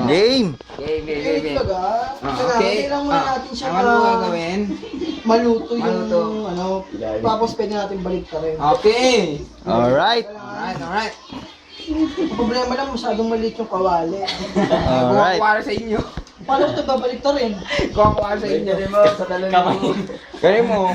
Game! Game. Okay. Kailangan muna natin siya Ano mo gagawin? maluto yung Maluto. ano. Tapos pwede natin balik ka rin. Okay. Alright! Alright. Ang problema lang, masyadong maliit yung kawali. Alright! Kuha sa inyo. Paano ko ito babalik ka rin? Kuha sa inyo. Sa talon mo. Gawin mo.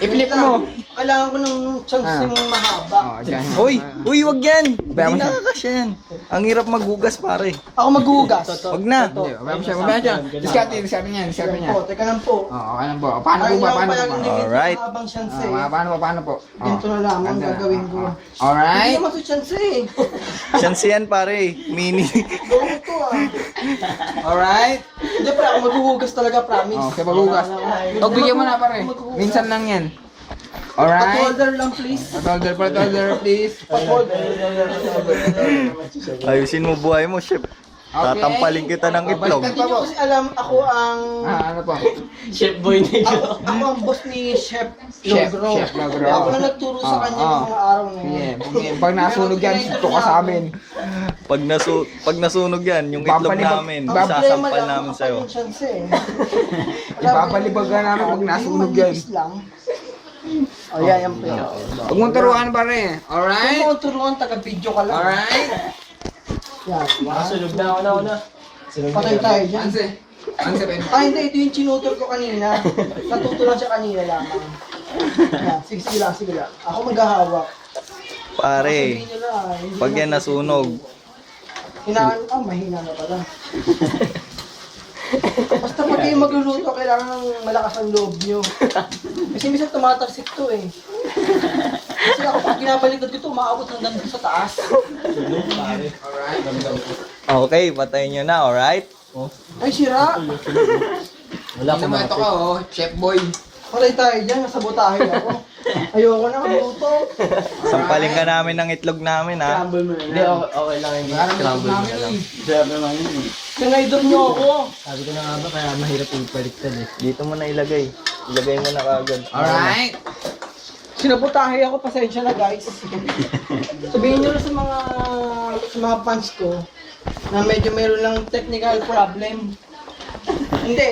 I-flip mo. Kailangan ko ng chance yung mahaba. Dyan. Uy! Uy, wag yan! Bayaw mo Hindi siya. nakakasya yan. Ang hirap maghugas, pare. Ako maghugas. Wag na. Hindi, Bayaw siya. Discarte niya. Po, teka lang po. Ano po? Paano po ba? Paano po ba? Alright. Habang chance Paano po? Ganito na lang ang gagawin ko. Hindi Alright. naman ito chance eh. Chance yan, pare. Mini. Gawin ko Alright. Hindi pa ako maghuhugas talaga, promise. Okay, magugas. O, bigyan mo na pare. Minsan lang yan. Alright. Pat-holder lang please. Patolder, please. Pat-holder. Ayusin mo buhay mo, chef. Tatampalin kita ng itlog. Hindi nyo kasi alam, ako ang... Ano po? Chef boy na yun. Ako ang boss ni Chef Chef Logro. Logro. Ako na nagturo sa kanya yung mga araw na Sige, yun. pag nasunog yan, ito ka sa amin. Pag nasunog yan, yung itlog Papalibag- namin, Ang problema sasampal lang, namin kapal sa'yo. yung chance eh. Ipapalibag ka namin pag nasunog yan. Manipis lang. O yan, yan po. Huwag mong turuan pare. Kung Alright? mo turuan, taga-video ka lang. Alright? Yan. Sunog na, una. Patay tayo dyan. Anse ba yun? Hindi, ito yung chinutor ko kanina. Natuto lang siya kanina lamang. Yan, sige lang. Ako maghahawak. Pare, Sabihin nyo lang, hindi pag naman yan nasunog, mahina na pala. Basta pag kayo magluluto, kailangan ng malakas ang loob nyo. Kasi minsan tumatalsik to eh. Kasi ako pag kinabaliktad ko ito, umaabot hanggang dito sa taas. Alright. okay, patayin nyo na, alright? Ay, sira! Wala Tingnan mo ito ka oh, chef boy. Patay tayo dyan, nasabotahe ako. Ayoko na magluto. Sampalin ka namin ng itlog namin, ha? Scramble mo na. Hindi, okay lang yun. Parang Scramble mo namin na lang. eh. Grabe naman yun eh. Tinaydor nyo ako. Sabi ko na nga ba, kaya mahirap ibaliktad eh. Dito mo na ilagay. Ilagay mo na kaagad. Alright. Sinabotahe ako, pasensya na guys. Sabihin nyo na sa mga fans ko na medyo mayroon lang technical problem. Hindi,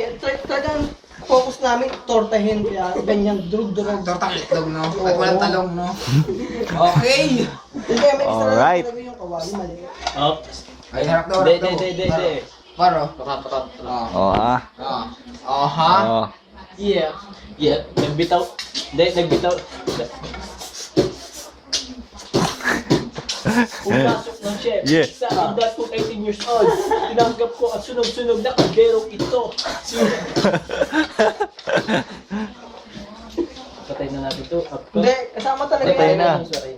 talagang focus namin tortahin kaya ganyan durug-durug. Tortang itlog no? At walang talong no? Okay. Hindi, may isa Alright. lang talaga yung kawali, mali. Up. Ay, harap daw, harap daw. Hindi. Paro. Pakat. Oh, ah. Oh, ha? Oh. Yeah. Nagbitaw. Hindi, nagbitaw. Pumasok ng chef. Yeah. Sa edad kong 18 years old. Tinanggap ko at sunog-sunog na kalderong ito. Patay na natin ito. Up ko. Hindi, kasama talaga Patay yan. na.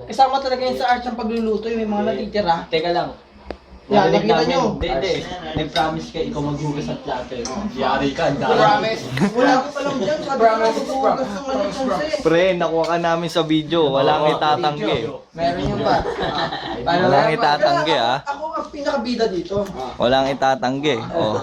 Kasama talaga yan sa art ng pagluluto, yung may mga natitira. Teka lang. Yan, Narinig nakita namin. nyo. Hindi. Nag-promise ka ikaw maghugas ng plato. Yari ka. ang dami. Promise. Wala ko pa lang dyan, sabi ko na maghuhugas ng maliit chance. Pre, nakuha ka namin sa video. Walang itatanggi. Meron yung pa. Walang itatanggi, ha? Ako ang pinakabida dito. Walang itatanggi. Oh.